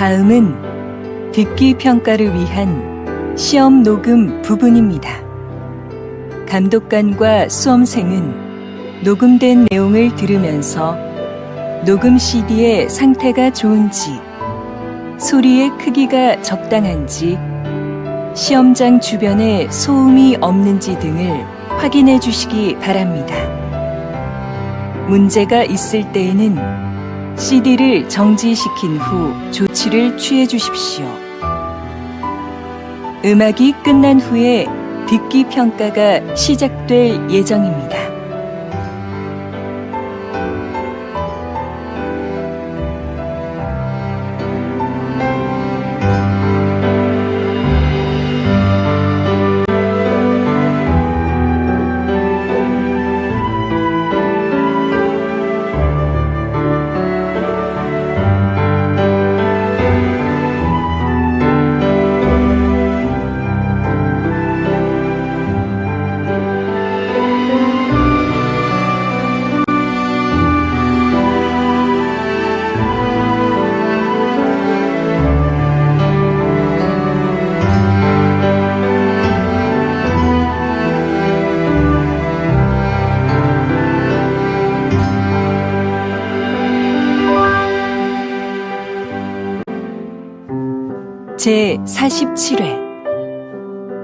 다음은 듣기 평가를 위한 시험 녹음 부분입니다. 감독관과 수험생은 녹음된 내용을 들으면서 녹음 CD의 상태가 좋은지, 소리의 크기가 적당한지, 시험장 주변에 소음이 없는지 등을 확인해 주시기 바랍니다. 문제가 있을 때에는 CD를 정지시킨 후 조치를 취해 주십시오. 음악이 끝난 후에 듣기 평가가 시작될 예정입니다. 제47회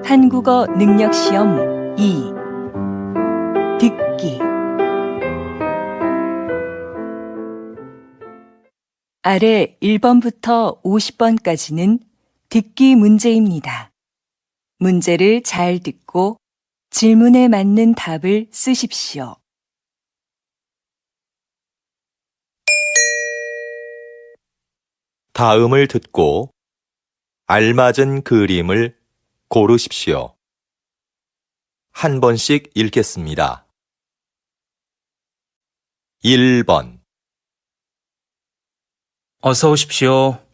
한국어 능력시험 2 듣기. 아래 1번부터 50번까지는 듣기 문제입니다. 문제를 잘 듣고 질문에 맞는 답을 쓰십시오. 다음을 듣고 알맞은 그림을 고르십시오. 한 번씩 읽겠습니다. 1번. 어서 오십시오.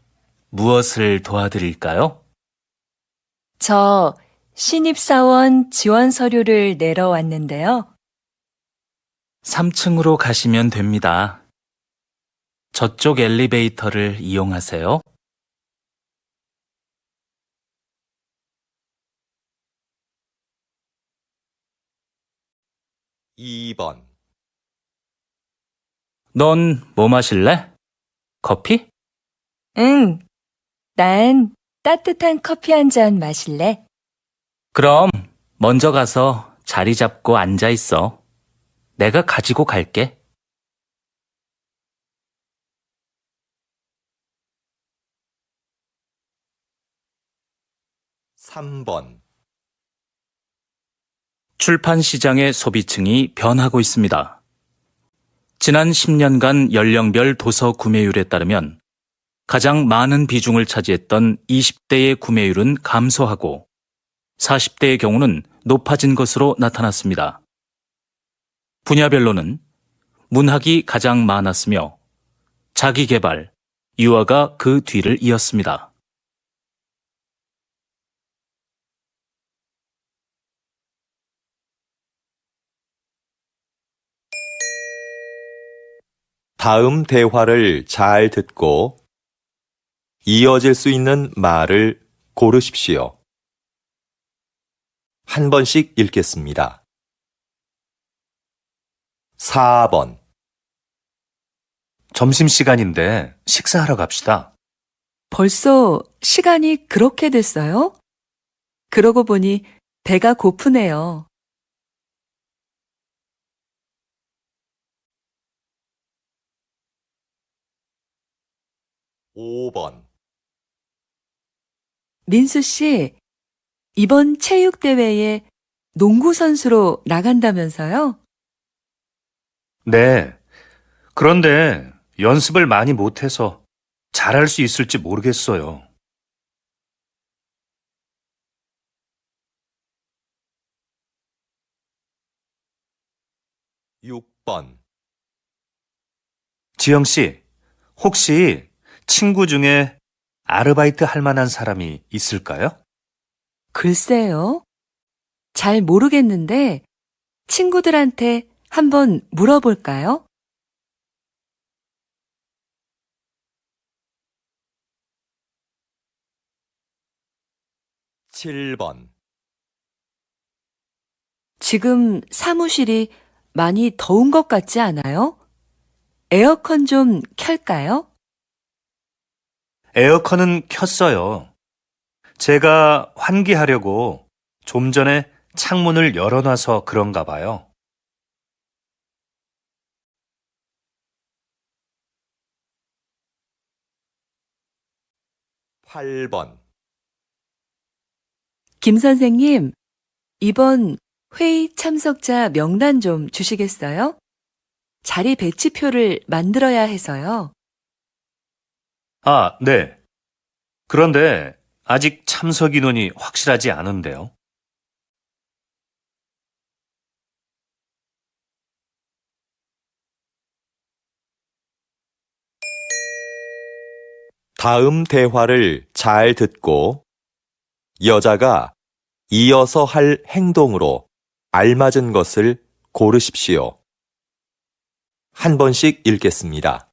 무엇을 도와드릴까요? 저 신입사원 지원 서류를 내러 왔는데요. 3층으로 가시면 됩니다. 저쪽 엘리베이터를 이용하세요. 2번. 넌 뭐 마실래? 커피? 응, 난 따뜻한 커피 한 잔 마실래? 그럼 먼저 가서 자리 잡고 앉아 있어. 내가 가지고 갈게. 3번. 출판 시장의 소비층이 변하고 있습니다. 지난 10년간 연령별 도서 구매율에 따르면 가장 많은 비중을 차지했던 20대의 구매율은 감소하고 40대의 경우는 높아진 것으로 나타났습니다. 분야별로는 문학이 가장 많았으며 자기계발, 유아가 그 뒤를 이었습니다. 다음 대화를 잘 듣고 이어질 수 있는 말을 고르십시오. 한 번씩 읽겠습니다. 4번. 점심시간인데 식사하러 갑시다. 벌써 시간이 그렇게 됐어요? 그러고 보니 배가 고프네요. 5번. 민수 씨, 이번 체육대회에 농구 선수로 나간다면서요? 네. 그런데 연습을 많이 못해서 잘할 수 있을지 모르겠어요. 6번. 지영 씨, 혹시 친구 중에 아르바이트 할 만한 사람이 있을까요? 글쎄요. 잘 모르겠는데 친구들한테 한번 물어볼까요? 7번, 지금 사무실이 많이 더운 것 같지 않아요? 에어컨 좀 켤까요? 에어컨은 켰어요. 제가 환기하려고 좀 전에 창문을 열어놔서 그런가 봐요. 8번, 김 선생님, 이번 회의 참석자 명단 좀 주시겠어요? 자리 배치표를 만들어야 해서요. 아, 네. 그런데 아직 참석 인원이 확실하지 않은데요. 다음 대화를 잘 듣고 여자가 이어서 할 행동으로 알맞은 것을 고르십시오. 한 번씩 읽겠습니다.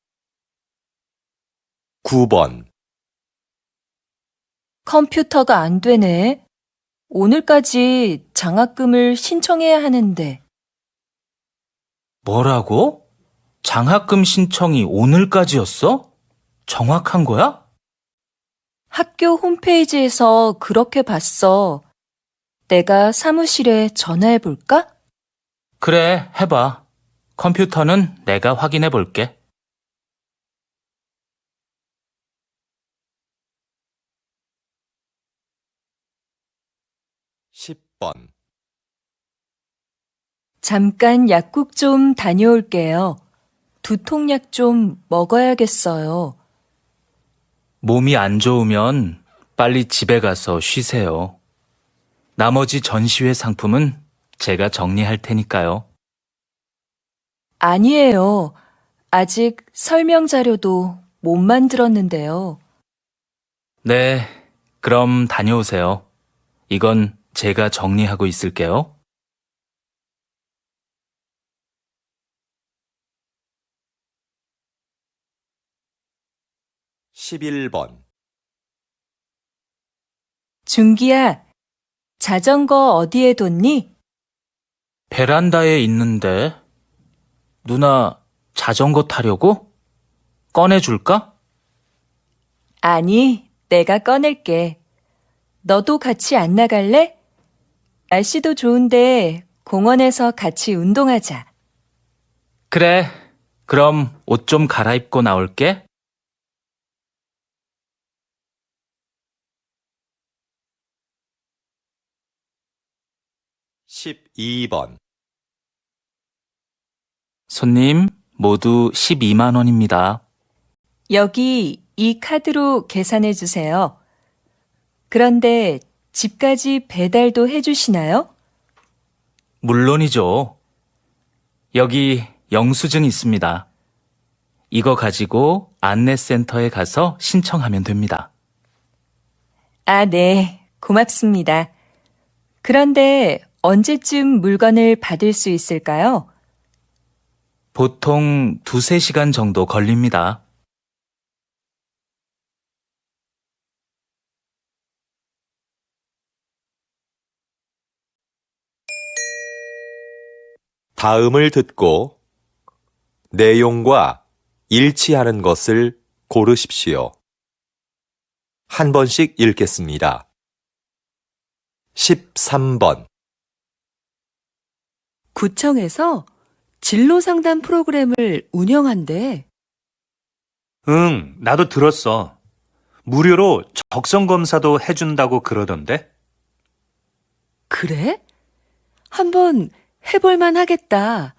9번, 컴퓨터가 안 되네. 오늘까지 장학금을 신청해야 하는데. 뭐라고? 장학금 신청이 오늘까지였어? 정확한 거야? 학교 홈페이지에서 그렇게 봤어. 내가 사무실에 전화해 볼까? 그래, 해봐. 컴퓨터는 내가 확인해 볼게. 10번, 잠깐 약국 좀 다녀올게요. 두통약 좀 먹어야겠어요. 몸이 안 좋으면 빨리 집에 가서 쉬세요. 나머지 전시회 상품은 제가 정리할 테니까요. 아니에요. 아직 설명 자료도 못 만들었는데요. 네, 그럼 다녀오세요. 이건 제가 정리하고 있을게요. 11번, 준기야, 자전거 어디에 뒀니? 베란다에 있는데, 누나 자전거 타려고? 꺼내줄까? 아니, 내가 꺼낼게. 너도 같이 안 나갈래? 날씨도 좋은데 공원에서 같이 운동하자. 그래, 그럼 옷 좀 갈아입고 나올게. 12번, 손님, 모두 12만 원입니다. 여기 이 카드로 계산해 주세요. 그런데 집까지 배달도 해주시나요? 물론이죠. 여기 영수증 있습니다. 이거 가지고 안내센터에 가서 신청하면 됩니다. 아, 네. 고맙습니다. 그런데 언제쯤 물건을 받을 수 있을까요? 보통 2~3시간 정도 걸립니다. '다음을 듣고 내용과 일치하는 것을 고르십시오. 한 번씩 읽겠습니다. 13번, 구청에서 진로 상담 프로그램을 운영한대. 응, 나도 들었어. 무료로 적성 검사도 해준다고 그러던데? 그래? 한번 해볼만 하겠다.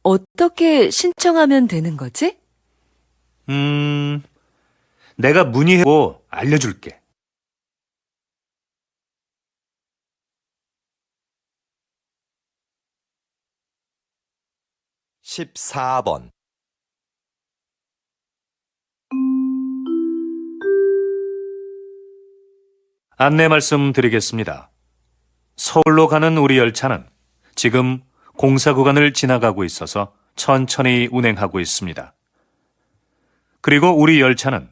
어떻게 신청하면 되는 거지? 내가 문의해보고 알려줄게. 14번, 안내 말씀드리겠습니다. 서울로 가는 우리 열차는 지금 공사 구간을 지나가고 있어서 천천히 운행하고 있습니다. 그리고 우리 열차는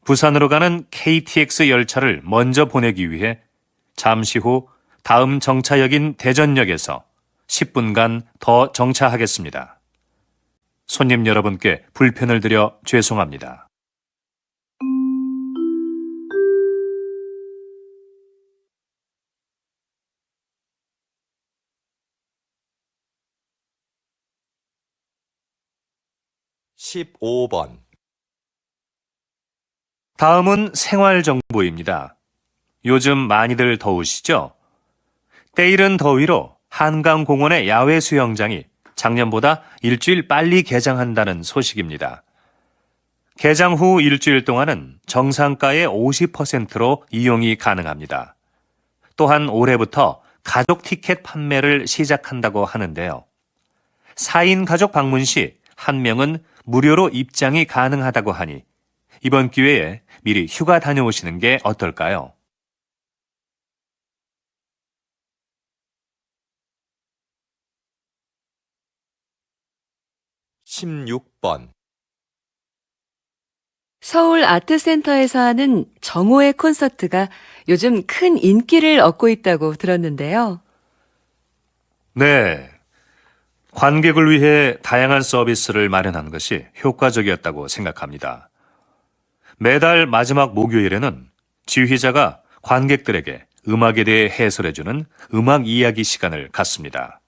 부산으로 가는 KTX 열차를 먼저 보내기 위해 잠시 후 다음 정차역인 대전역에서 10분간 더 정차하겠습니다. 손님 여러분께 불편을 드려 죄송합니다. 십오 번 다음은 생활정보입니다. 요즘 많이들 더우시죠? 때이른 더위로 한강공원의 야외 수영장이 작년보다 일주일 빨리 개장한다는 소식입니다. 개장 후 일주일 동안은 정상가의 50%로 이용이 가능합니다. 또한 올해부터 가족 티켓 판매를 시작한다고 하는데요. 4인 가족 방문 시 1명은 무료로 입장이 가능하다고 하니 이번 기회에 미리 휴가 다녀오시는 게 어떨까요? 십육 번 서울 아트센터에서 하는 정오의 콘서트가 요즘 큰 인기를 얻고 있다고 들었는데요. 네. 관객을 위해 다양한 서비스를 마련한 것이 효과적이었다고 생각합니다. 매달 마지막 목요일에는 지휘자가 관객들에게 음악에 대해 해설해주는 음악 이야기 시간을 갖습니다.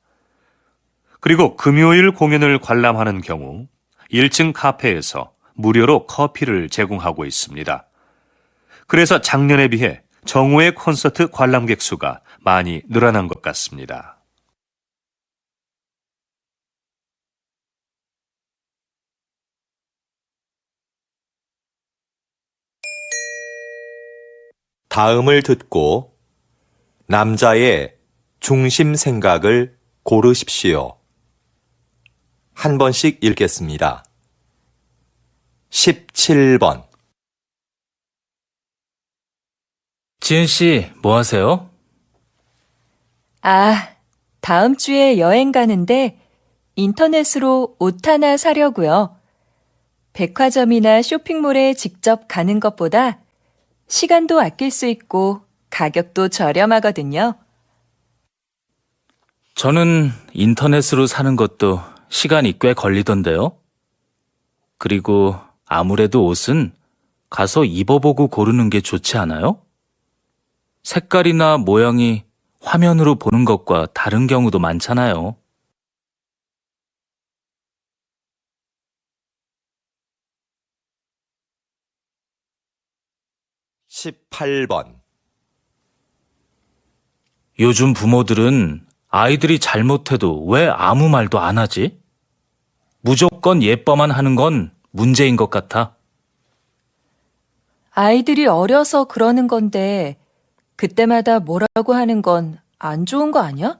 그리고 금요일 공연을 관람하는 경우 1층 카페에서 무료로 커피를 제공하고 있습니다. 그래서 작년에 비해 정오의 콘서트 관람객 수가 많이 늘어난 것 같습니다. 다음을 듣고 남자의 중심 생각을 고르십시오. 한 번씩 읽겠습니다. 17번 지은 씨, 뭐 하세요? 아, 다음 주에 여행 가는데 인터넷으로 옷 하나 사려고요. 백화점이나 쇼핑몰에 직접 가는 것보다 시간도 아낄 수 있고 가격도 저렴하거든요. 저는 인터넷으로 사는 것도 시간이 꽤 걸리던데요. 그리고 아무래도 옷은 가서 입어보고 고르는 게 좋지 않아요? 색깔이나 모양이 화면으로 보는 것과 다른 경우도 많잖아요. 18번 요즘 부모들은 아이들이 잘못해도 왜 아무 말도 안 하지? 무조건 예뻐만 하는 건 문제인 것 같아. 아이들이 어려서 그러는 건데 그때마다 뭐라고 하는 건 안 좋은 거 아니야?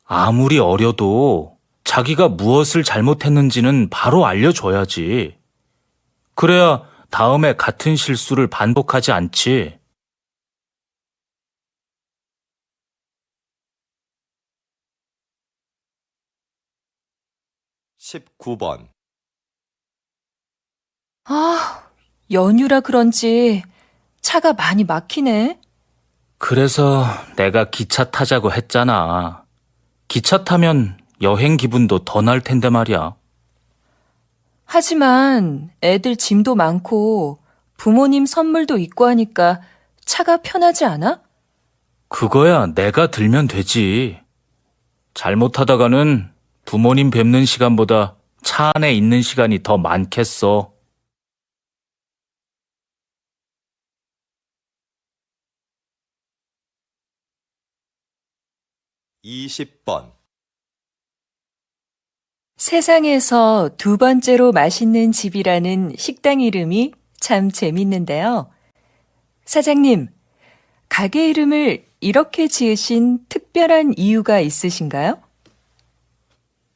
아무리 어려도 자기가 무엇을 잘못했는지는 바로 알려줘야지. 그래야 다음에 같은 실수를 반복하지 않지. 19번 아, 연휴라 그런지 차가 많이 막히네. 그래서 내가 기차 타자고 했잖아. 기차 타면 여행 기분도 더 날 텐데 말이야. 하지만 애들 짐도 많고 부모님 선물도 있고 하니까 차가 편하지 않아? 그거야 내가 들면 되지. 잘못하다가는 부모님 뵙는 시간보다 차 안에 있는 시간이 더 많겠어. 20번 세상에서 두 번째로 맛있는 집이라는 식당 이름이 참 재밌는데요. 사장님, 가게 이름을 이렇게 지으신 특별한 이유가 있으신가요?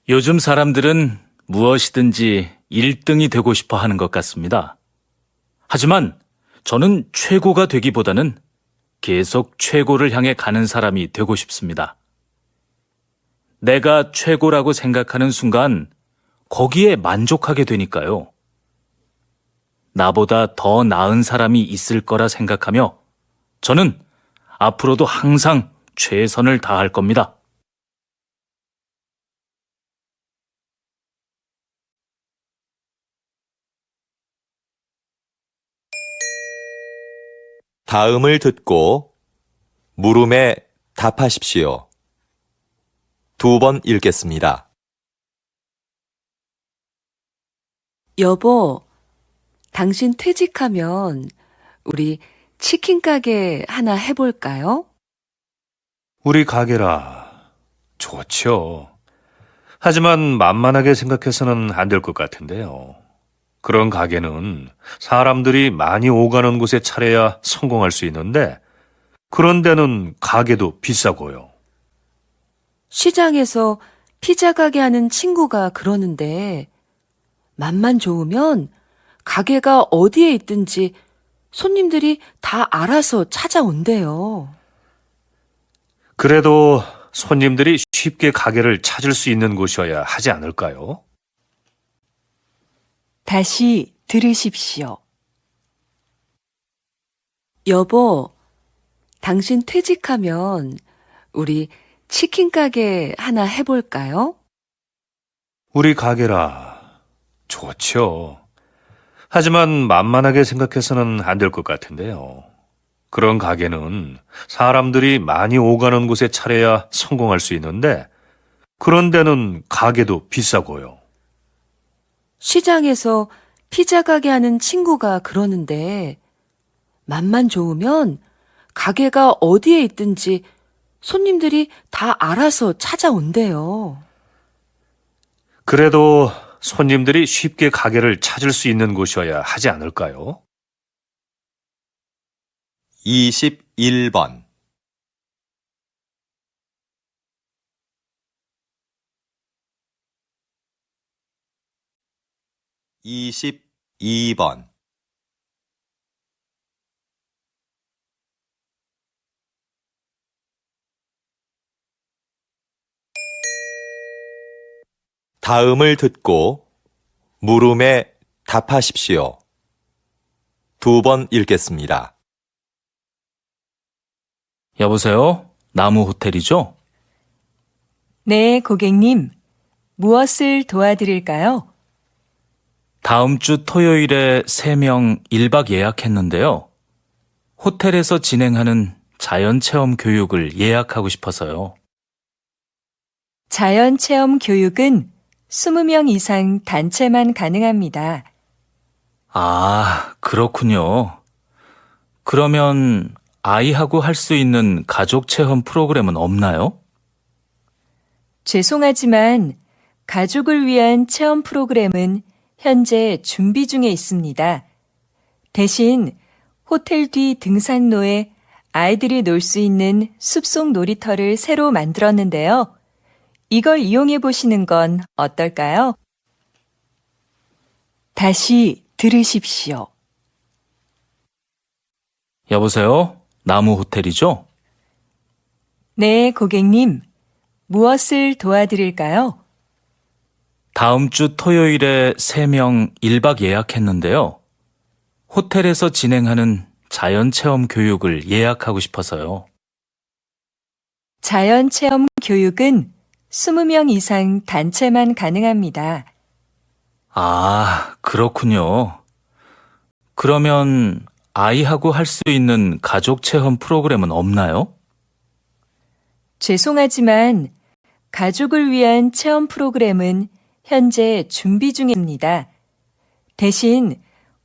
요즘 사람들은 무엇이든지 1등이 되고 싶어 하는 것 같습니다. 하지만 저는 최고가 되기보다는 계속 최고를 향해 가는 사람이 되고 싶습니다. 내가 최고라고 생각하는 순간 거기에 만족하게 되니까요. 나보다 더 나은 사람이 있을 거라 생각하며 저는 앞으로도 항상 최선을 다할 겁니다. 다음을 듣고 물음에 답하십시오. 2번 읽겠습니다. 여보, 당신 퇴직하면 우리 치킨 가게 하나 해볼까요? 우리 가게라. 좋죠. 하지만 만만하게 생각해서는 안 될 것 같은데요. 그런 가게는 사람들이 많이 오가는 곳에 차려야 성공할 수 있는데, 그런 데는 가게도 비싸고요. 시장에서 피자 가게 하는 친구가 그러는데, 맛만 좋으면 가게가 어디에 있든지 손님들이 다 알아서 찾아온대요. 그래도 손님들이 쉽게 가게를 찾을 수 있는 곳이어야 하지 않을까요? 다시 들으십시오. 여보, 당신 퇴직하면 우리 치킨 가게 하나 해볼까요? 우리 가게라. 좋죠. 하지만 만만하게 생각해서는 안 될 것 같은데요. 그런 가게는 사람들이 많이 오가는 곳에 차려야 성공할 수 있는데, 그런 데는 가게도 비싸고요. 시장에서 피자 가게 하는 친구가 그러는데, 맛만 좋으면 가게가 어디에 있든지 손님들이 다 알아서 찾아온대요. 그래도 손님들이 쉽게 가게를 찾을 수 있는 곳이어야 하지 않을까요? 21번 22번 다음을 듣고 물음에 답하십시오. 2번 읽겠습니다. 여보세요? 나무 호텔이죠? 네, 고객님. 무엇을 도와드릴까요? 다음 주 토요일에 3명 1박 예약했는데요. 호텔에서 진행하는 자연체험 교육을 예약하고 싶어서요. 자연체험 교육은 20명 이상 단체만 가능합니다. 아, 그렇군요. 그러면 아이하고 할 수 있는 가족 체험 프로그램은 없나요? 죄송하지만 가족을 위한 체험 프로그램은 현재 준비 중에 있습니다. 대신 호텔 뒤 등산로에 아이들이 놀 수 있는 숲속 놀이터를 새로 만들었는데요. 이걸 이용해 보시는 건 어떨까요? 다시 들으십시오. 여보세요? 나무 호텔이죠? 네, 고객님. 무엇을 도와드릴까요? 다음 주 토요일에 3명 1박 예약했는데요. 호텔에서 진행하는 자연체험 교육을 예약하고 싶어서요. 자연체험 교육은 20명 이상 단체만 가능합니다. 아, 그렇군요. 그러면 아이하고 할 수 있는 가족 체험 프로그램은 없나요? 죄송하지만 가족을 위한 체험 프로그램은 현재 준비 중입니다. 대신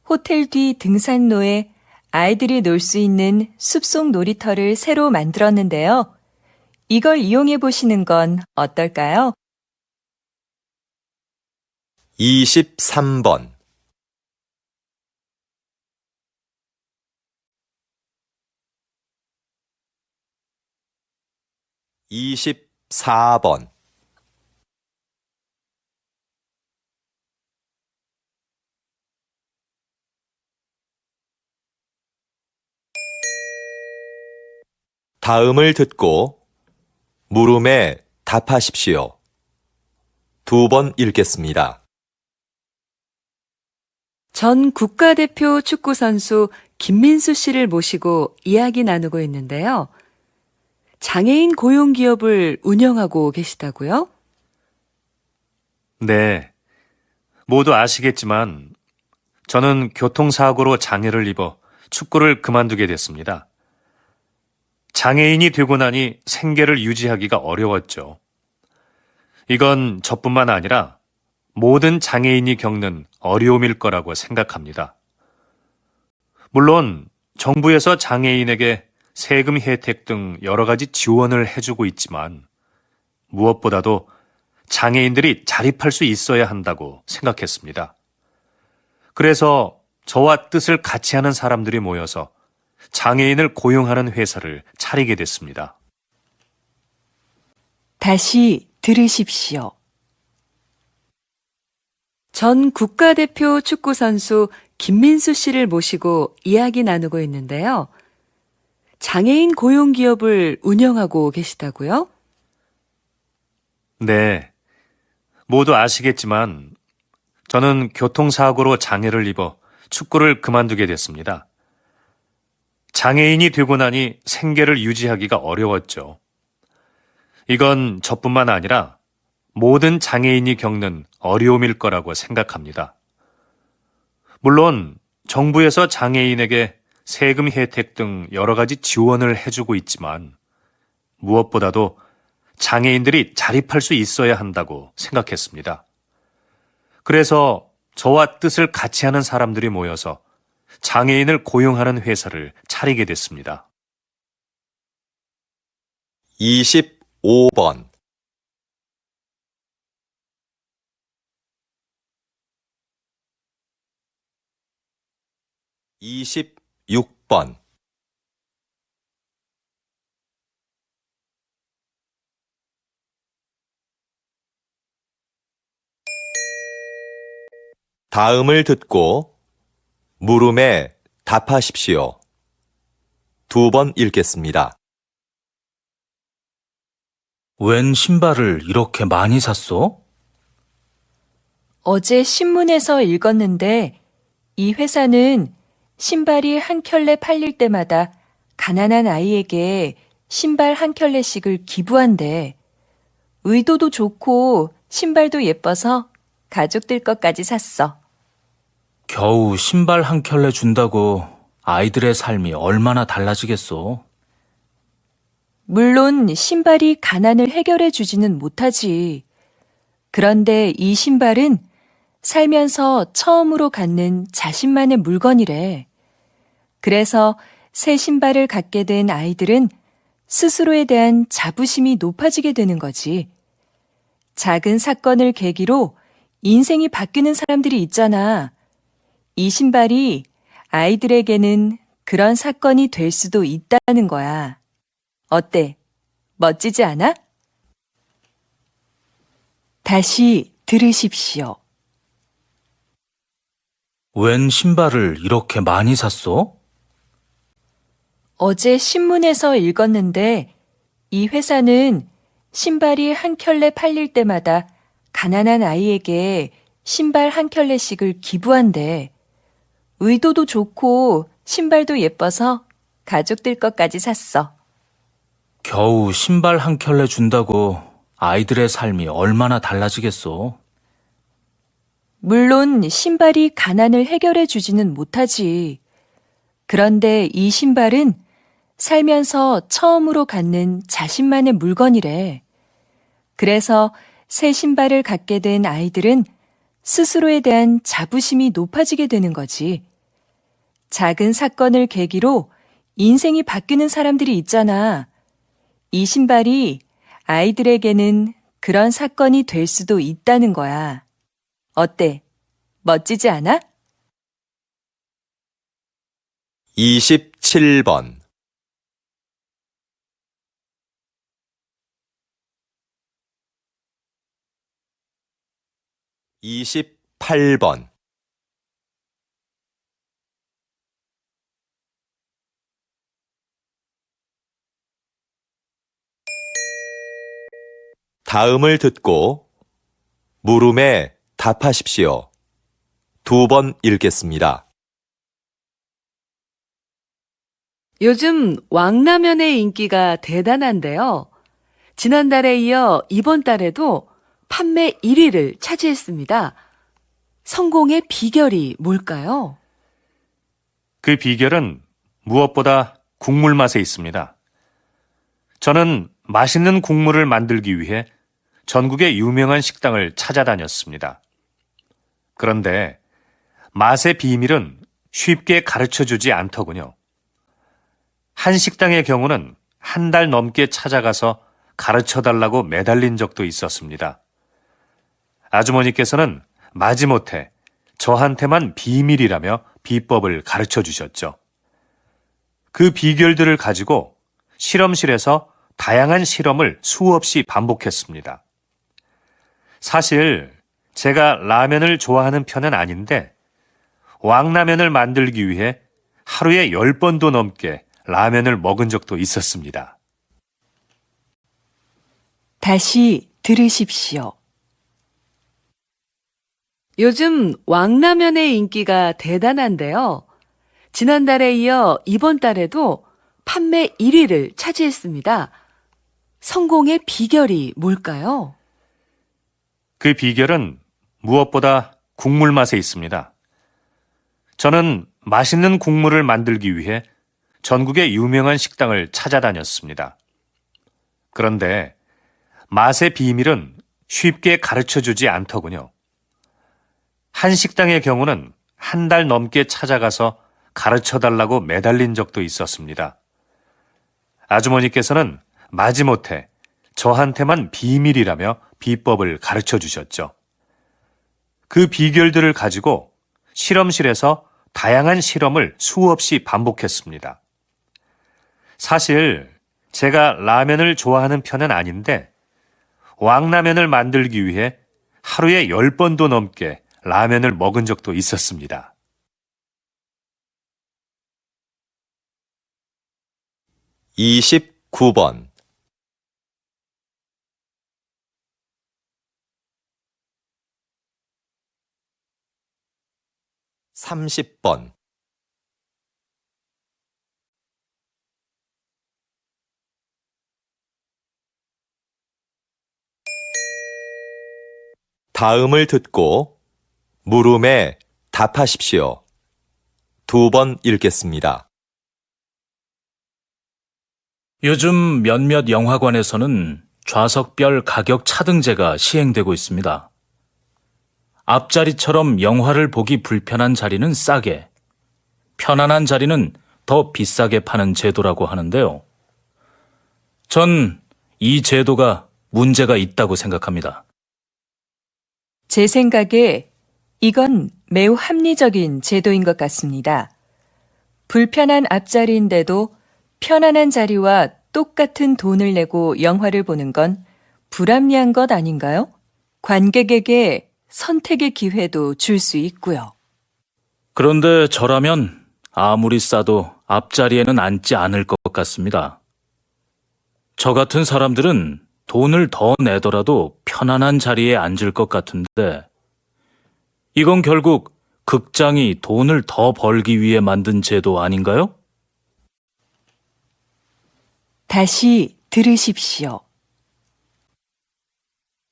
호텔 뒤 등산로에 아이들이 놀 수 있는 숲속 놀이터를 새로 만들었는데요. 이걸 이용해 보시는 건 어떨까요? 23번 24번 다음을 듣고 물음에 답하십시오. 2번 읽겠습니다. 전 국가대표 축구선수 김민수 씨를 모시고 이야기 나누고 있는데요. 장애인 고용 기업을 운영하고 계시다고요? 네. 모두 아시겠지만 저는 교통사고로 장애를 입어 축구를 그만두게 됐습니다. 장애인이 되고 나니 생계를 유지하기가 어려웠죠. 이건 저뿐만 아니라 모든 장애인이 겪는 어려움일 거라고 생각합니다. 물론 정부에서 장애인에게 세금 혜택 등 여러 가지 지원을 해주고 있지만 무엇보다도 장애인들이 자립할 수 있어야 한다고 생각했습니다. 그래서 저와 뜻을 같이 하는 사람들이 모여서 장애인을 고용하는 회사를 차리게 됐습니다. 다시 들으십시오. 전 국가대표 축구선수 김민수 씨를 모시고 이야기 나누고 있는데요. 장애인 고용 기업을 운영하고 계시다고요? 네. 모두 아시겠지만 저는 교통사고로 장애를 입어 축구를 그만두게 됐습니다. 장애인이 되고 나니 생계를 유지하기가 어려웠죠. 이건 저뿐만 아니라 모든 장애인이 겪는 어려움일 거라고 생각합니다. 물론 정부에서 장애인에게 세금 혜택 등 여러 가지 지원을 해주고 있지만 무엇보다도 장애인들이 자립할 수 있어야 한다고 생각했습니다. 그래서 저와 뜻을 같이 하는 사람들이 모여서 장애인을 고용하는 회사를 차리게 됐습니다. 25번 26번 다음을 듣고 물음에 답하십시오. 2번 읽겠습니다. 웬 신발을 이렇게 많이 샀어? 어제 신문에서 읽었는데 이 회사는 신발이 한 켤레 팔릴 때마다 가난한 아이에게 신발 한 켤레씩을 기부한대. 의도도 좋고 신발도 예뻐서 가족들 것까지 샀어. 겨우 신발 한 켤레 준다고 아이들의 삶이 얼마나 달라지겠어. 물론 신발이 가난을 해결해 주지는 못하지. 그런데 이 신발은 살면서 처음으로 갖는 자신만의 물건이래. 그래서 새 신발을 갖게 된 아이들은 스스로에 대한 자부심이 높아지게 되는 거지. 작은 사건을 계기로 인생이 바뀌는 사람들이 있잖아. 이 신발이 아이들에게는 그런 사건이 될 수도 있다는 거야. 어때? 멋지지 않아? 다시 들으십시오. 웬 신발을 이렇게 많이 샀어? 어제 신문에서 읽었는데 이 회사는 신발이 한 켤레 팔릴 때마다 가난한 아이에게 신발 한 켤레씩을 기부한대. 의도도 좋고 신발도 예뻐서 가족들 것까지 샀어. 겨우 신발 한 켤레 준다고 아이들의 삶이 얼마나 달라지겠어. 물론 신발이 가난을 해결해 주지는 못하지. 그런데 이 신발은 살면서 처음으로 갖는 자신만의 물건이래. 그래서 새 신발을 갖게 된 아이들은 스스로에 대한 자부심이 높아지게 되는 거지. 작은 사건을 계기로 인생이 바뀌는 사람들이 있잖아. 이 신발이 아이들에게는 그런 사건이 될 수도 있다는 거야. 어때? 멋지지 않아? 27번 28번 다음을 듣고 물음에 답하십시오. 2번 읽겠습니다. 요즘 왕라면의 인기가 대단한데요. 지난달에 이어 이번 달에도 판매 1위를 차지했습니다. 성공의 비결이 뭘까요? 그 비결은 무엇보다 국물 맛에 있습니다. 저는 맛있는 국물을 만들기 위해 전국의 유명한 식당을 찾아다녔습니다. 그런데 맛의 비밀은 쉽게 가르쳐주지 않더군요. 한 식당의 경우는 한 달 넘게 찾아가서 가르쳐달라고 매달린 적도 있었습니다. 아주머니께서는 마지못해 저한테만 비밀이라며 비법을 가르쳐 주셨죠. 그 비결들을 가지고 실험실에서 다양한 실험을 수없이 반복했습니다. 사실 제가 라면을 좋아하는 편은 아닌데 왕라면을 만들기 위해 하루에 10번도 넘게 라면을 먹은 적도 있었습니다. 다시 들으십시오. 요즘 왕라면의 인기가 대단한데요. 지난달에 이어 이번 달에도 판매 1위를 차지했습니다. 성공의 비결이 뭘까요? 그 비결은 무엇보다 국물 맛에 있습니다. 저는 맛있는 국물을 만들기 위해 전국의 유명한 식당을 찾아다녔습니다. 그런데 맛의 비밀은 쉽게 가르쳐주지 않더군요. 한 식당의 경우는 한 달 넘게 찾아가서 가르쳐달라고 매달린 적도 있었습니다. 아주머니께서는 마지못해 저한테만 비밀이라며 비법을 가르쳐 주셨죠. 그 비결들을 가지고 실험실에서 다양한 실험을 수없이 반복했습니다. 사실 제가 라면을 좋아하는 편은 아닌데 왕라면을 만들기 위해 하루에 10번도 넘게 라면을 먹은 적도 있었습니다. (29번) 30번, 다음을 듣고 물음에 답하십시오. 2번 읽겠습니다. 요즘 몇몇 영화관에서는 좌석별 가격 차등제가 시행되고 있습니다. 앞자리처럼 영화를 보기 불편한 자리는 싸게, 편안한 자리는 더 비싸게 파는 제도라고 하는데요. 전 이 제도가 문제가 있다고 생각합니다. 제 생각에 이건 매우 합리적인 제도인 것 같습니다. 불편한 앞자리인데도 편안한 자리와 똑같은 돈을 내고 영화를 보는 건 불합리한 것 아닌가요? 관객에게 선택의 기회도 줄 수 있고요. 그런데 저라면 아무리 싸도 앞자리에는 앉지 않을 것 같습니다. 저 같은 사람들은 돈을 더 내더라도 편안한 자리에 앉을 것 같은데 이건 결국 극장이 돈을 더 벌기 위해 만든 제도 아닌가요? 다시 들으십시오.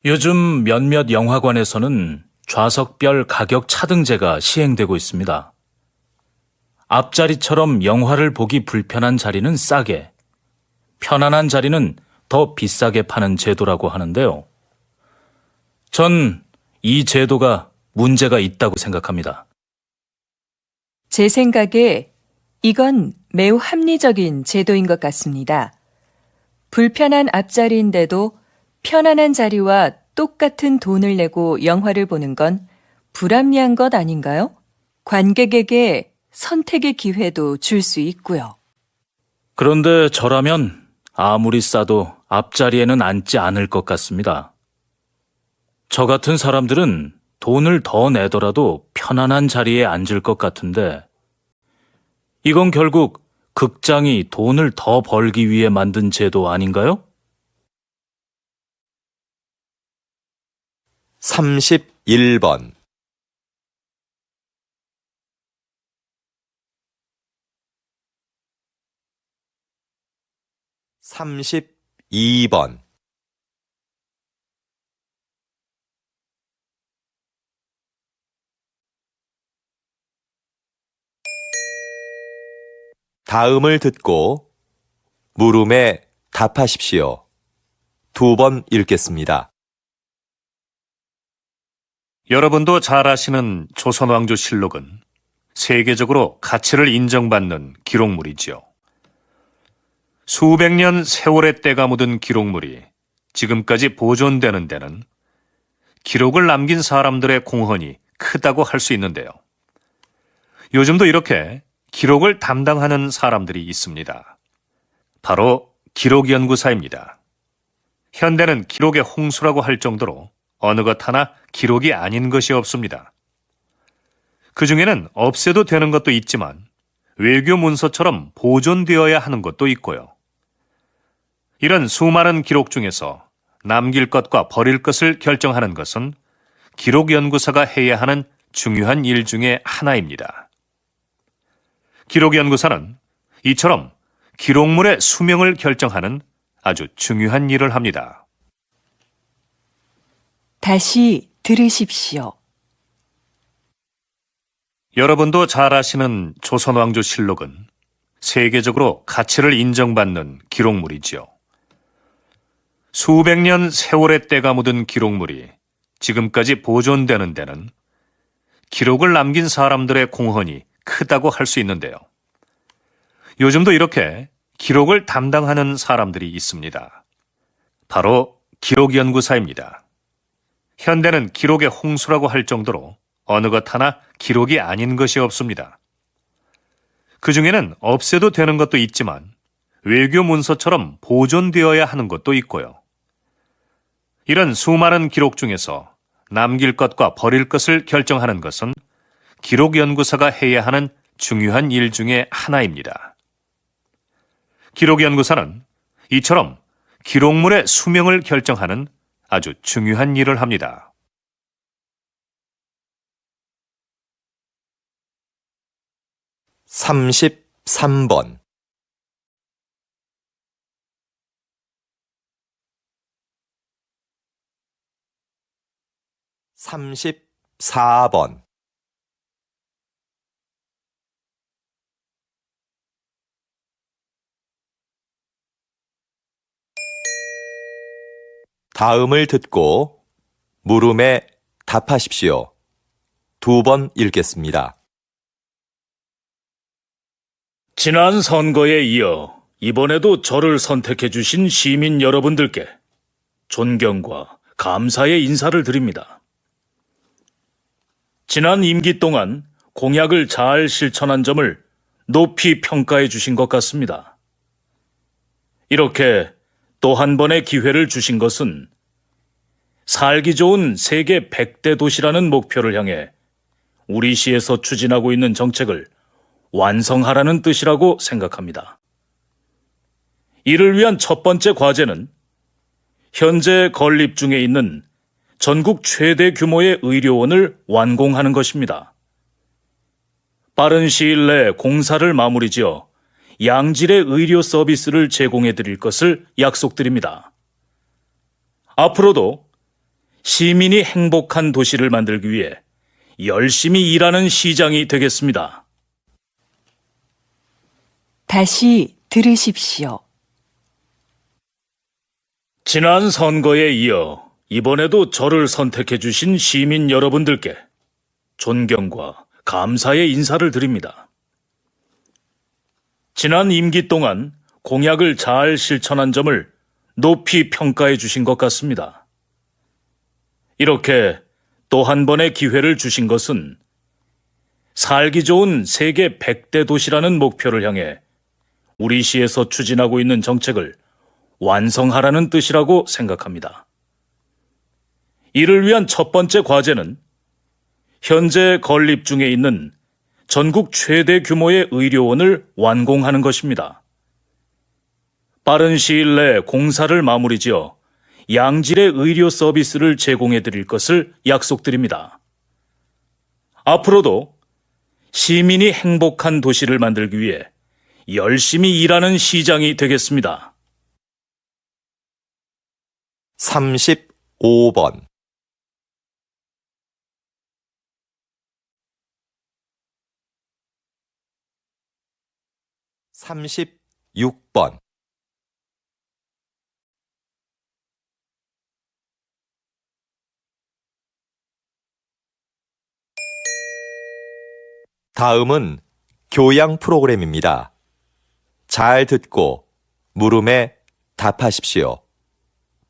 요즘 몇몇 영화관에서는 좌석별 가격 차등제가 시행되고 있습니다. 앞자리처럼 영화를 보기 불편한 자리는 싸게, 편안한 자리는 더 비싸게 파는 제도라고 하는데요. 전 이 제도가 문제가 있다고 생각합니다. 제 생각에 이건 매우 합리적인 제도인 것 같습니다. 불편한 앞자리인데도 편안한 자리와 똑같은 돈을 내고 영화를 보는 건 불합리한 것 아닌가요? 관객에게 선택의 기회도 줄 수 있고요. 그런데 저라면 아무리 싸도 앞자리에는 앉지 않을 것 같습니다. 저 같은 사람들은 돈을 더 내더라도 편안한 자리에 앉을 것 같은데 이건 결국 극장이 돈을 더 벌기 위해 만든 제도 아닌가요? 31번, 32번. 다음을 듣고 물음에 답하십시오. 2번 읽겠습니다. 여러분도 잘 아시는 조선왕조실록은 세계적으로 가치를 인정받는 기록물이지요. 수백 년 세월의 때가 묻은 기록물이 지금까지 보존되는 데는 기록을 남긴 사람들의 공헌이 크다고 할 수 있는데요. 요즘도 이렇게 기록을 담당하는 사람들이 있습니다. 바로 기록연구사입니다. 현대는 기록의 홍수라고 할 정도로 어느 것 하나 기록이 아닌 것이 없습니다. 그 중에는 없애도 되는 것도 있지만 외교 문서처럼 보존되어야 하는 것도 있고요. 이런 수많은 기록 중에서 남길 것과 버릴 것을 결정하는 것은 기록연구사가 해야 하는 중요한 일 중에 하나입니다. 기록연구사는 이처럼 기록물의 수명을 결정하는 아주 중요한 일을 합니다. 다시 들으십시오. 여러분도 잘 아시는 조선왕조실록은 세계적으로 가치를 인정받는 기록물이지요. 수백 년 세월의 때가 묻은 기록물이 지금까지 보존되는 데는 기록을 남긴 사람들의 공헌이 크다고 할 수 있는데요. 요즘도 이렇게 기록을 담당하는 사람들이 있습니다. 바로 기록연구사입니다. 현대는 기록의 홍수라고 할 정도로 어느 것 하나 기록이 아닌 것이 없습니다. 그 중에는 없애도 되는 것도 있지만 외교 문서처럼 보존되어야 하는 것도 있고요. 이런 수많은 기록 중에서 남길 것과 버릴 것을 결정하는 것은 기록연구사가 해야 하는 중요한 일 중에 하나입니다. 기록연구사는 이처럼 기록물의 수명을 결정하는 아주 중요한 일을 합니다. (33번) 34번. 다음을 듣고 물음에 답하십시오. 2번 읽겠습니다. 지난 선거에 이어 이번에도 저를 선택해 주신 시민 여러분들께 존경과 감사의 인사를 드립니다. 지난 임기 동안 공약을 잘 실천한 점을 높이 평가해 주신 것 같습니다. 이렇게 또 한 번의 기회를 주신 것은 살기 좋은 세계 100대 도시라는 목표를 향해 우리 시에서 추진하고 있는 정책을 완성하라는 뜻이라고 생각합니다. 이를 위한 첫 번째 과제는 현재 건립 중에 있는 전국 최대 규모의 의료원을 완공하는 것입니다. 빠른 시일 내 공사를 마무리 지어 양질의 의료 서비스를 제공해 드릴 것을 약속드립니다. 앞으로도 시민이 행복한 도시를 만들기 위해 열심히 일하는 시장이 되겠습니다. 다시 들으십시오. 지난 선거에 이어 이번에도 저를 선택해 주신 시민 여러분들께 존경과 감사의 인사를 드립니다. 지난 임기 동안 공약을 잘 실천한 점을 높이 평가해 주신 것 같습니다. 이렇게 또 한 번의 기회를 주신 것은 살기 좋은 세계 100대 도시라는 목표를 향해 우리 시에서 추진하고 있는 정책을 완성하라는 뜻이라고 생각합니다. 이를 위한 첫 번째 과제는 현재 건립 중에 있는 전국 최대 규모의 의료원을 완공하는 것입니다. 빠른 시일 내 공사를 마무리 지어 양질의 의료 서비스를 제공해 드릴 것을 약속드립니다. 앞으로도 시민이 행복한 도시를 만들기 위해 열심히 일하는 시장이 되겠습니다. 35번, 36번, 다음은 교양 프로그램입니다. 잘 듣고 물음에 답하십시오.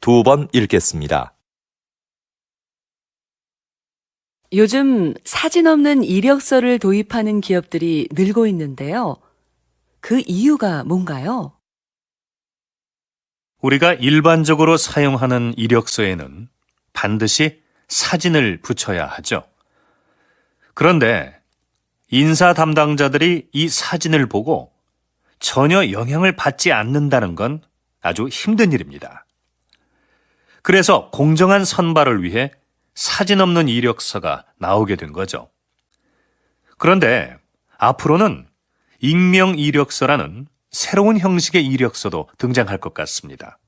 2번 읽겠습니다. 요즘 사진 없는 이력서를 도입하는 기업들이 늘고 있는데요. 그 이유가 뭔가요? 우리가 일반적으로 사용하는 이력서에는 반드시 사진을 붙여야 하죠. 그런데 인사 담당자들이 이 사진을 보고 전혀 영향을 받지 않는다는 건 아주 힘든 일입니다. 그래서 공정한 선발을 위해 사진 없는 이력서가 나오게 된 거죠. 그런데 앞으로는 익명 이력서라는 새로운 형식의 이력서도 등장할 것 같습니다.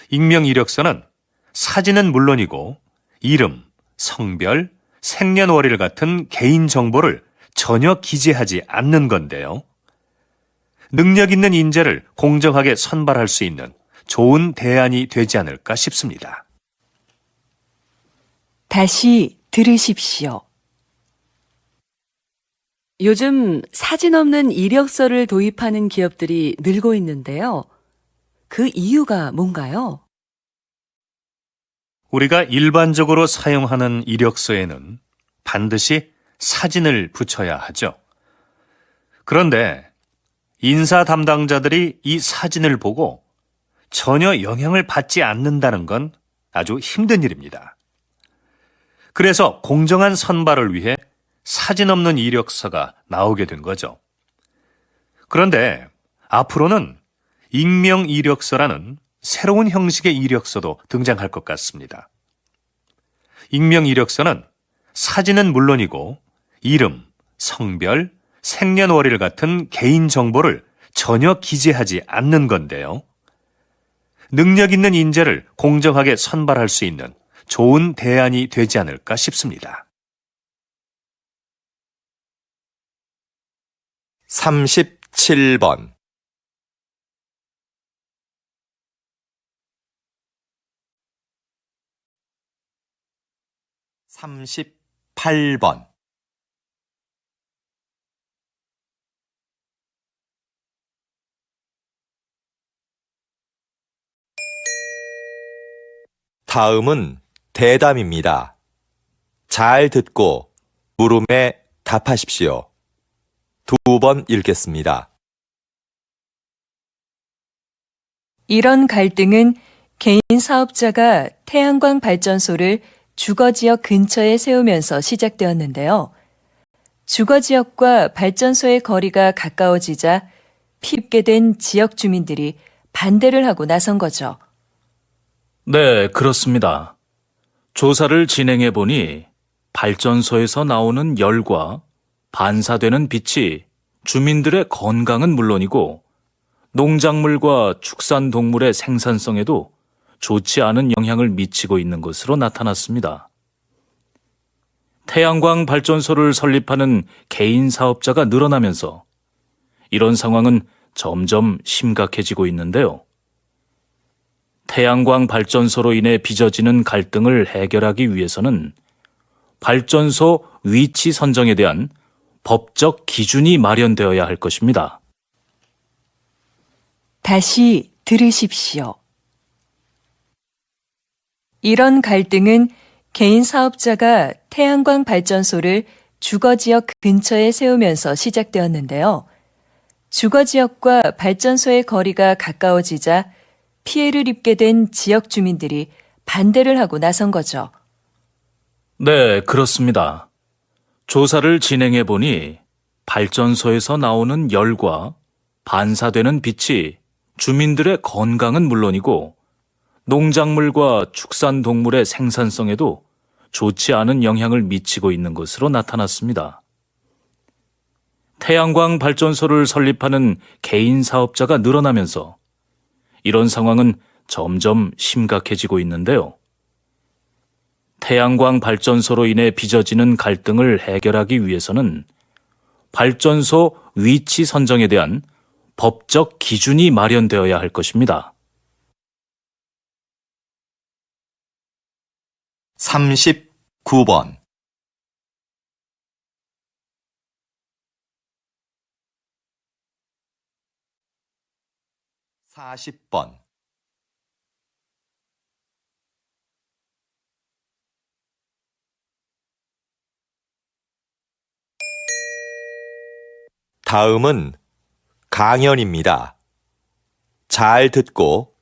익명 이력서는 사진은 물론이고 이름, 성별, 생년월일 같은 개인 정보를 전혀 기재하지 않는 건데요. 능력 있는 인재를 공정하게 선발할 수 있는 좋은 대안이 되지 않을까 싶습니다. 다시 들으십시오. 요즘 사진 없는 이력서를 도입하는 기업들이 늘고 있는데요. 그 이유가 뭔가요? 우리가 일반적으로 사용하는 이력서에는 반드시 사진을 붙여야 하죠. 그런데 인사 담당자들이 이 사진을 보고 전혀 영향을 받지 않는다는 건 아주 힘든 일입니다. 그래서 공정한 선발을 위해 사진 없는 이력서가 나오게 된 거죠. 그런데 앞으로는 익명 이력서라는 새로운 형식의 이력서도 등장할 것 같습니다. 익명 이력서는 사진은 물론이고 이름, 성별, 생년월일 같은 개인 정보를 전혀 기재하지 않는 건데요. 능력 있는 인재를 공정하게 선발할 수 있는 좋은 대안이 되지 않을까 싶습니다. 37번, 38번, 다음은 대담입니다. 잘 듣고 물음에 답하십시오. 2번 읽겠습니다. 이런 갈등은 개인 사업자가 태양광 발전소를 주거지역 근처에 세우면서 시작되었는데요. 주거지역과 발전소의 거리가 가까워지자 피입게 된 지역 주민들이 반대를 하고 나선 거죠. 네, 그렇습니다. 조사를 진행해 보니 발전소에서 나오는 열과 반사되는 빛이 주민들의 건강은 물론이고 농작물과 축산동물의 생산성에도 좋지 않은 영향을 미치고 있는 것으로 나타났습니다. 태양광 발전소를 설립하는 개인 사업자가 늘어나면서 이런 상황은 점점 심각해지고 있는데요. 태양광 발전소로 인해 빚어지는 갈등을 해결하기 위해서는 발전소 위치 선정에 대한 법적 기준이 마련되어야 할 것입니다. 다시 들으십시오. 이런 갈등은 개인 사업자가 태양광 발전소를 주거지역 근처에 세우면서 시작되었는데요. 주거지역과 발전소의 거리가 가까워지자 피해를 입게 된 지역 주민들이 반대를 하고 나선 거죠. 네, 그렇습니다. 조사를 진행해 보니 발전소에서 나오는 열과 반사되는 빛이 주민들의 건강은 물론이고 농작물과 축산동물의 생산성에도 좋지 않은 영향을 미치고 있는 것으로 나타났습니다. 태양광 발전소를 설립하는 개인 사업자가 늘어나면서 이런 상황은 점점 심각해지고 있는데요. 태양광 발전소로 인해 빚어지는 갈등을 해결하기 위해서는 발전소 위치 선정에 대한 법적 기준이 마련되어야 할 것입니다. 39번 40번 다음은 강연입니다. 잘 듣고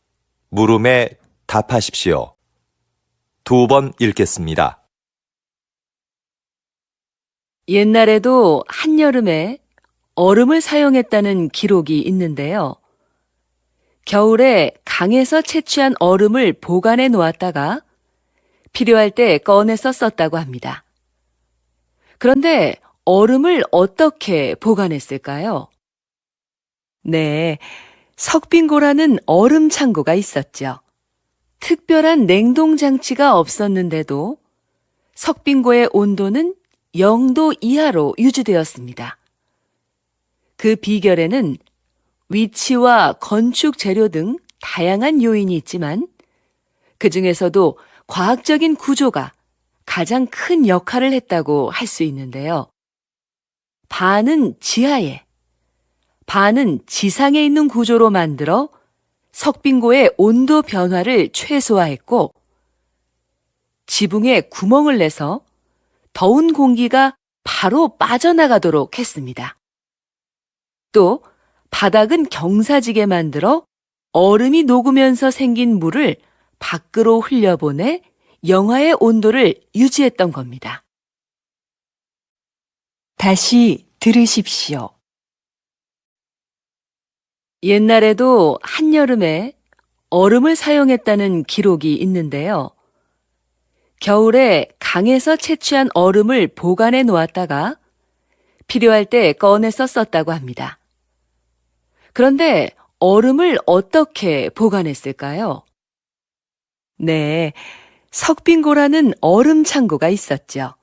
물음에 답하십시오. 2번 읽겠습니다. 옛날에도 한여름에 얼음을 사용했다는 기록이 있는데요. 겨울에 강에서 채취한 얼음을 보관해 놓았다가 필요할 때 꺼내서 썼다고 합니다. 그런데 얼음을 어떻게 보관했을까요? 네, 석빙고라는 얼음 창고가 있었죠. 특별한 냉동 장치가 없었는데도 석빙고의 온도는 0도 이하로 유지되었습니다. 그 비결에는 위치와 건축 재료 등 다양한 요인이 있지만 그 중에서도 과학적인 구조가 가장 큰 역할을 했다고 할 수 있는데요. 반은 지하에, 반은 지상에 있는 구조로 만들어 석빙고의 온도 변화를 최소화했고 지붕에 구멍을 내서 더운 공기가 바로 빠져나가도록 했습니다. 또 바닥은 경사지게 만들어 얼음이 녹으면서 생긴 물을 밖으로 흘려보내 영하의 온도를 유지했던 겁니다. 다시 들으십시오. 옛날에도 한여름에 얼음을 사용했다는 기록이 있는데요. 겨울에 강에서 채취한 얼음을 보관해 놓았다가 필요할 때 꺼내서 썼다고 합니다. 그런데 얼음을 어떻게 보관했을까요? 네, 석빙고라는 얼음 창고가 있었죠.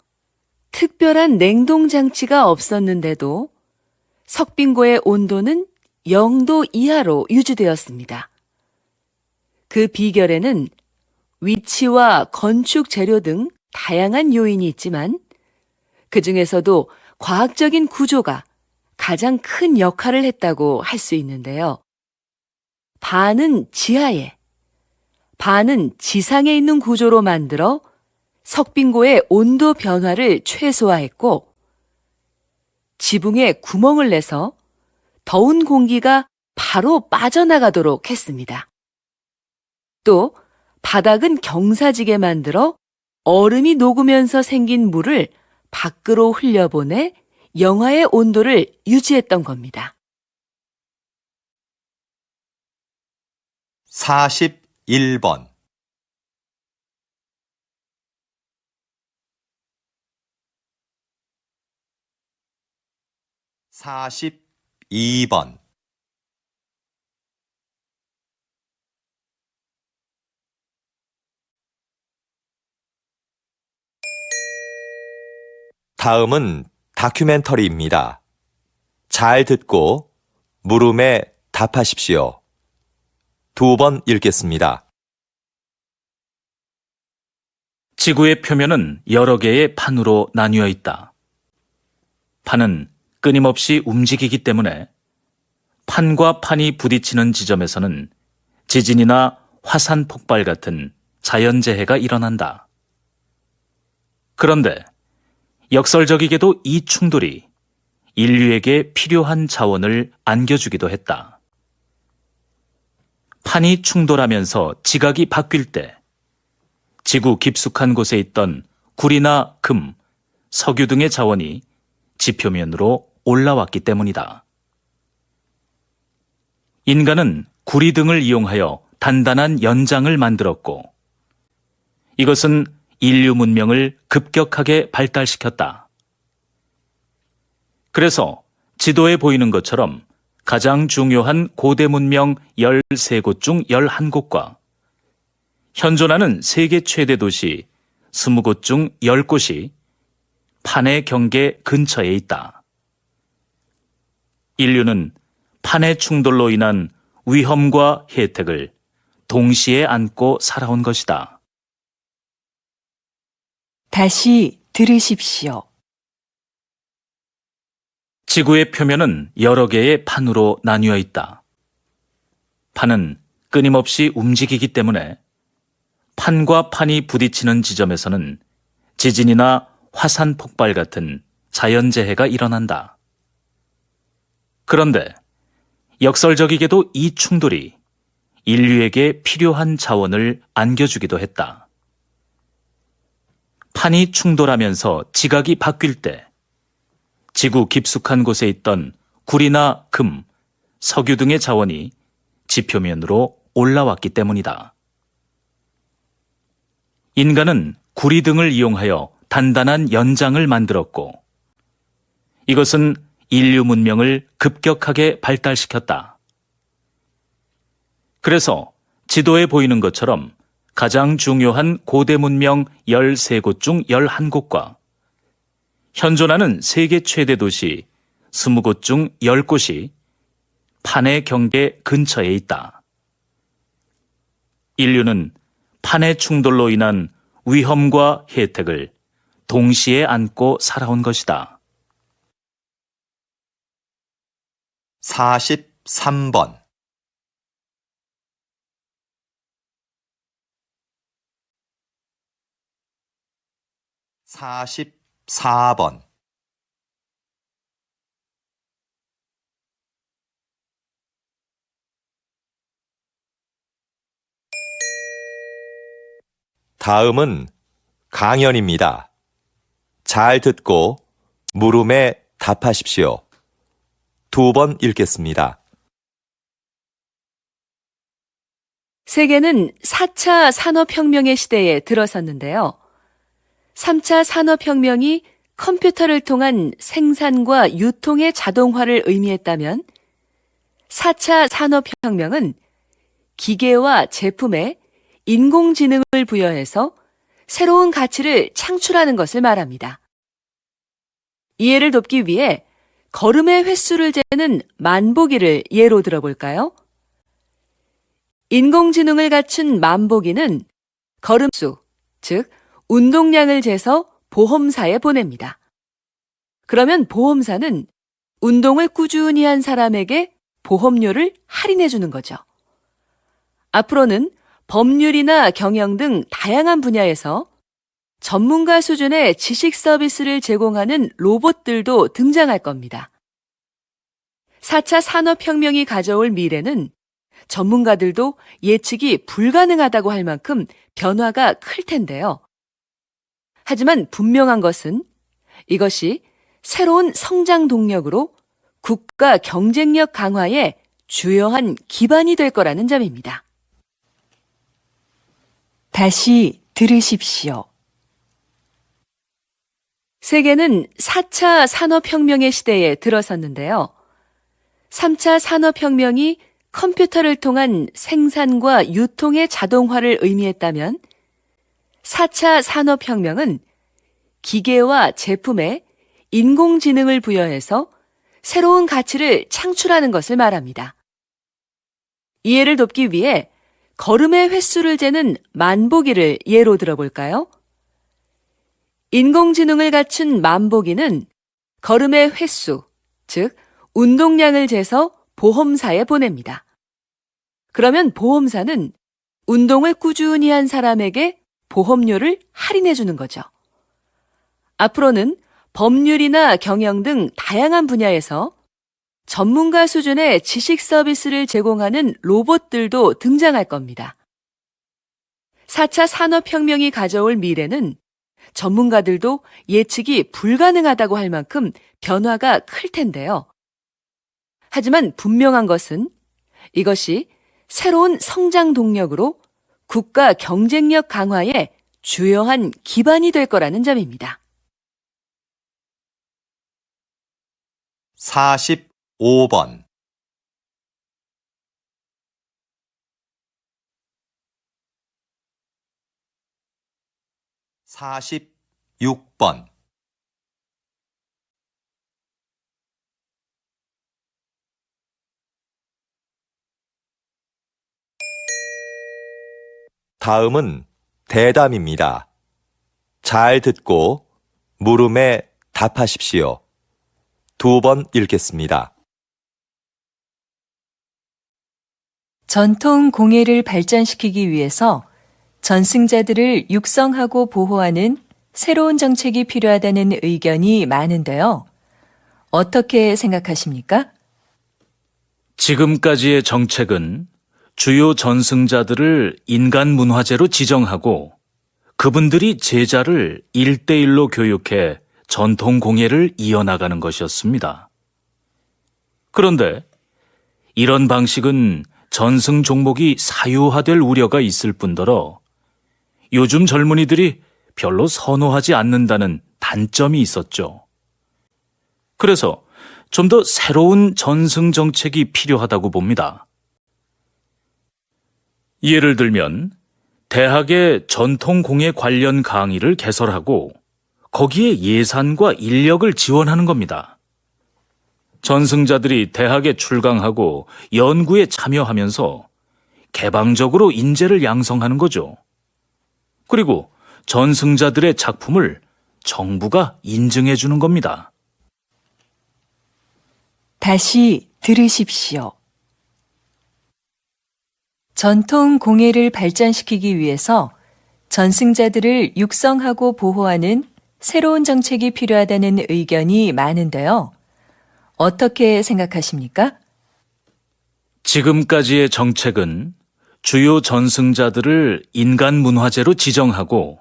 특별한 냉동 장치가 없었는데도 석빙고의 온도는 0도 이하로 유지되었습니다. 그 비결에는 위치와 건축 재료 등 다양한 요인이 있지만 그 중에서도 과학적인 구조가 가장 큰 역할을 했다고 할 수 있는데요. 반은 지하에, 반은 지상에 있는 구조로 만들어 석빙고의 온도 변화를 최소화했고 지붕에 구멍을 내서 더운 공기가 바로 빠져나가도록 했습니다. 또 바닥은 경사지게 만들어 얼음이 녹으면서 생긴 물을 밖으로 흘려보내 영하의 온도를 유지했던 겁니다. 41번 42번 다음은 다큐멘터리입니다. 잘 듣고 물음에 답하십시오. 2번 읽겠습니다. 지구의 표면은 여러 개의 판으로 나뉘어 있다. 판은 끊임없이 움직이기 때문에 판과 판이 부딪히는 지점에서는 지진이나 화산 폭발 같은 자연재해가 일어난다. 그런데 역설적이게도 이 충돌이 인류에게 필요한 자원을 안겨주기도 했다. 판이 충돌하면서 지각이 바뀔 때 지구 깊숙한 곳에 있던 구리나 금, 석유 등의 자원이 지표면으로 올라왔기 때문이다. 인간은 구리 등을 이용하여 단단한 연장을 만들었고 이것은 인류 문명을 급격하게 발달시켰다. 그래서 지도에 보이는 것처럼 가장 중요한 고대 문명 13곳 중 11곳과 현존하는 세계 최대 도시 20곳 중 10곳이 판의 경계 근처에 있다. 인류는 판의 충돌로 인한 위험과 혜택을 동시에 안고 살아온 것이다. 다시 들으십시오. 지구의 표면은 여러 개의 판으로 나뉘어 있다. 판은 끊임없이 움직이기 때문에 판과 판이 부딪히는 지점에서는 지진이나 화산 폭발 같은 자연재해가 일어난다. 그런데 역설적이게도 이 충돌이 인류에게 필요한 자원을 안겨주기도 했다. 판이 충돌하면서 지각이 바뀔 때 지구 깊숙한 곳에 있던 구리나 금, 석유 등의 자원이 지표면으로 올라왔기 때문이다. 인간은 구리 등을 이용하여 단단한 연장을 만들었고, 이것은 인류 문명을 급격하게 발달시켰다. 그래서 지도에 보이는 것처럼 가장 중요한 고대 문명 13곳 중 11곳과 현존하는 세계 최대 도시 20곳 중 10곳이 판의 경계 근처에 있다. 인류는 판의 충돌로 인한 위험과 혜택을 동시에 안고 살아온 것이다. 43번 44번 다음은 강연입니다. 잘 듣고 물음에 답하십시오. 2번 읽겠습니다. 세계는 4차 산업혁명의 시대에 들어섰는데요. 3차 산업혁명이 컴퓨터를 통한 생산과 유통의 자동화를 의미했다면 4차 산업혁명은 기계와 제품에 인공지능을 부여해서 새로운 가치를 창출하는 것을 말합니다. 이해를 돕기 위해 걸음의 횟수를 재는 만보기를 예로 들어볼까요? 인공지능을 갖춘 만보기는 걸음수, 즉 운동량을 재서 보험사에 보냅니다. 그러면 보험사는 운동을 꾸준히 한 사람에게 보험료를 할인해 주는 거죠. 앞으로는 법률이나 경영 등 다양한 분야에서 전문가 수준의 지식 서비스를 제공하는 로봇들도 등장할 겁니다. 4차 산업혁명이 가져올 미래는 전문가들도 예측이 불가능하다고 할 만큼 변화가 클 텐데요. 하지만 분명한 것은 이것이 새로운 성장 동력으로 국가 경쟁력 강화에 주요한 기반이 될 거라는 점입니다. 다시 들으십시오. 세계는 4차 산업혁명의 시대에 들어섰는데요. 3차 산업혁명이 컴퓨터를 통한 생산과 유통의 자동화를 의미했다면 4차 산업혁명은 기계와 제품에 인공지능을 부여해서 새로운 가치를 창출하는 것을 말합니다. 이해를 돕기 위해 걸음의 횟수를 재는 만보기를 예로 들어볼까요? 인공지능을 갖춘 만보기는 걸음의 횟수, 즉 운동량을 재서 보험사에 보냅니다. 그러면 보험사는 운동을 꾸준히 한 사람에게 보험료를 할인해 주는 거죠. 앞으로는 법률이나 경영 등 다양한 분야에서 전문가 수준의 지식 서비스를 제공하는 로봇들도 등장할 겁니다. 4차 산업혁명이 가져올 미래는 전문가들도 예측이 불가능하다고 할 만큼 변화가 클 텐데요. 하지만 분명한 것은 이것이 새로운 성장 동력으로 국가 경쟁력 강화에 주요한 기반이 될 거라는 점입니다. 45번 46번. 다음은 대담입니다. 잘 듣고 물음에 답하십시오. 2번 읽겠습니다. 전통 공예를 발전시키기 위해서 전승자들을 육성하고 보호하는 새로운 정책이 필요하다는 의견이 많은데요. 어떻게 생각하십니까? 지금까지의 정책은 주요 전승자들을 인간 문화재로 지정하고 그분들이 제자를 1대1로 교육해 전통 공예를 이어나가는 것이었습니다. 그런데 이런 방식은 전승 종목이 사유화될 우려가 있을 뿐더러 요즘 젊은이들이 별로 선호하지 않는다는 단점이 있었죠. 그래서 좀 더 새로운 전승 정책이 필요하다고 봅니다. 예를 들면 대학의 전통 공예 관련 강의를 개설하고 거기에 예산과 인력을 지원하는 겁니다. 전승자들이 대학에 출강하고 연구에 참여하면서 개방적으로 인재를 양성하는 거죠. 그리고 전승자들의 작품을 정부가 인증해 주는 겁니다. 다시 들으십시오. 전통 공예를 발전시키기 위해서 전승자들을 육성하고 보호하는 새로운 정책이 필요하다는 의견이 많은데요. 어떻게 생각하십니까? 지금까지의 정책은 주요 전승자들을 인간 문화재로 지정하고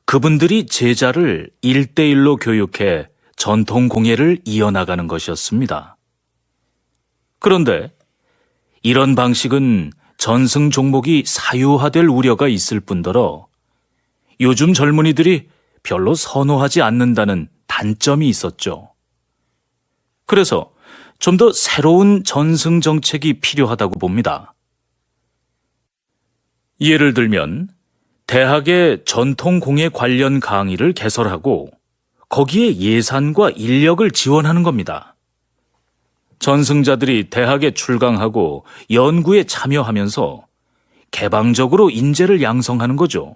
그분들이 제자를 1대1로 교육해 전통 공예를 이어나가는 것이었습니다. 그런데 이런 방식은 전승 종목이 사유화될 우려가 있을 뿐더러 요즘 젊은이들이 별로 선호하지 않는다는 단점이 있었죠. 그래서 좀 더 새로운 전승 정책이 필요하다고 봅니다. 예를 들면 대학의 전통 공예 관련 강의를 개설하고 거기에 예산과 인력을 지원하는 겁니다. 전승자들이 대학에 출강하고 연구에 참여하면서 개방적으로 인재를 양성하는 거죠.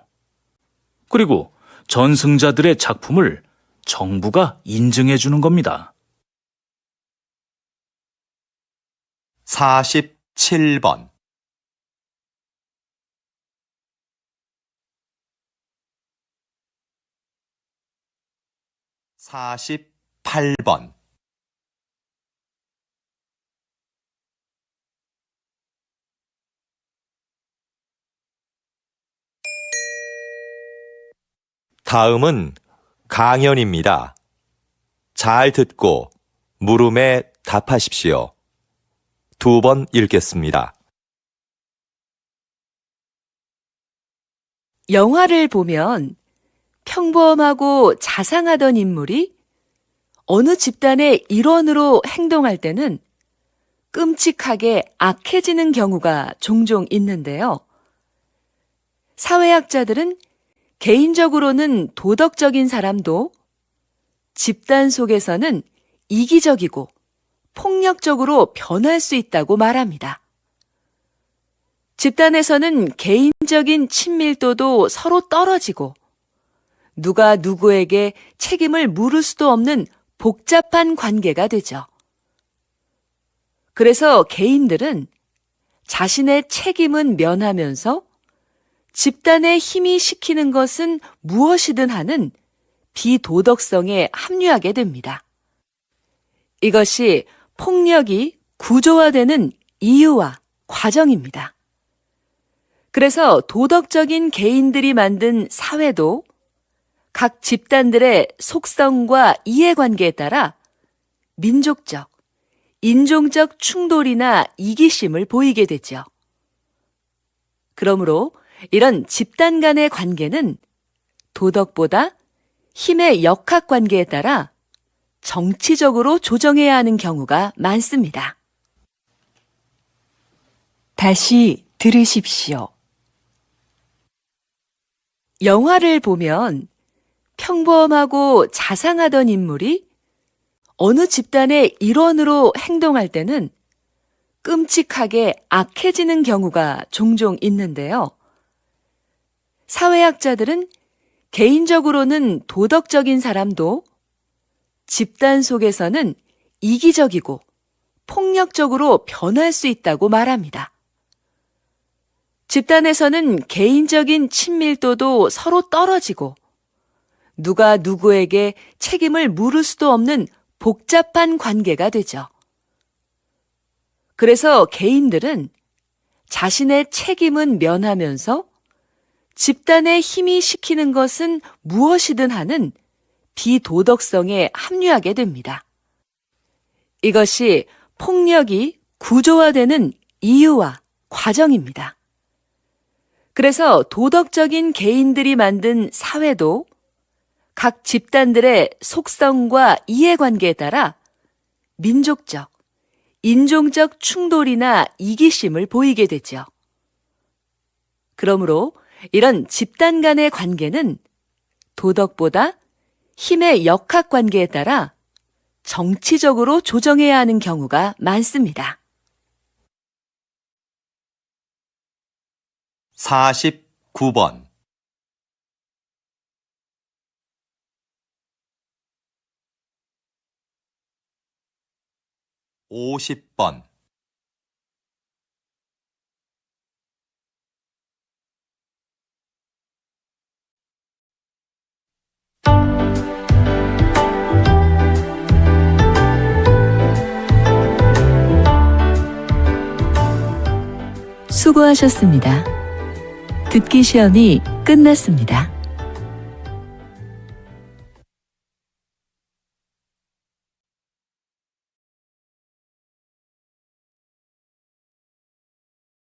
그리고 전승자들의 작품을 정부가 인증해 주는 겁니다. 47번. 48번. 다음은 강연입니다. 잘 듣고 물음에 답하십시오. 2번 읽겠습니다. 영화를 보면 평범하고 자상하던 인물이 어느 집단의 일원으로 행동할 때는 끔찍하게 악해지는 경우가 종종 있는데요. 사회학자들은 개인적으로는 도덕적인 사람도 집단 속에서는 이기적이고 폭력적으로 변할 수 있다고 말합니다. 집단에서는 개인적인 친밀도도 서로 떨어지고 누가 누구에게 책임을 물을 수도 없는 복잡한 관계가 되죠. 그래서 개인들은 자신의 책임은 면하면서 집단의 힘이 시키는 것은 무엇이든 하는 비도덕성에 합류하게 됩니다. 이것이 폭력이 구조화되는 이유와 과정입니다. 그래서 도덕적인 개인들이 만든 사회도 각 집단들의 속성과 이해관계에 따라 민족적, 인종적 충돌이나 이기심을 보이게 되죠. 그러므로 이런 집단 간의 관계는 도덕보다 힘의 역학관계에 따라 정치적으로 조정해야 하는 경우가 많습니다. 다시 들으십시오. 영화를 보면 평범하고 자상하던 인물이 어느 집단의 일원으로 행동할 때는 끔찍하게 악해지는 경우가 종종 있는데요. 사회학자들은 개인적으로는 도덕적인 사람도 집단 속에서는 이기적이고 폭력적으로 변할 수 있다고 말합니다. 집단에서는 개인적인 친밀도도 서로 떨어지고 누가 누구에게 책임을 물을 수도 없는 복잡한 관계가 되죠. 그래서 개인들은 자신의 책임은 면하면서 집단의 힘이 시키는 것은 무엇이든 하는 비도덕성에 합류하게 됩니다. 이것이 폭력이 구조화되는 이유와 과정입니다. 그래서 도덕적인 개인들이 만든 사회도 각 집단들의 속성과 이해관계에 따라 민족적, 인종적 충돌이나 이기심을 보이게 되죠. 그러므로 이런 집단 간의 관계는 도덕보다 힘의 역학관계에 따라 정치적으로 조정해야 하는 경우가 많습니다. 49번 50번 수고하셨습니다. 듣기 시험이 끝났습니다.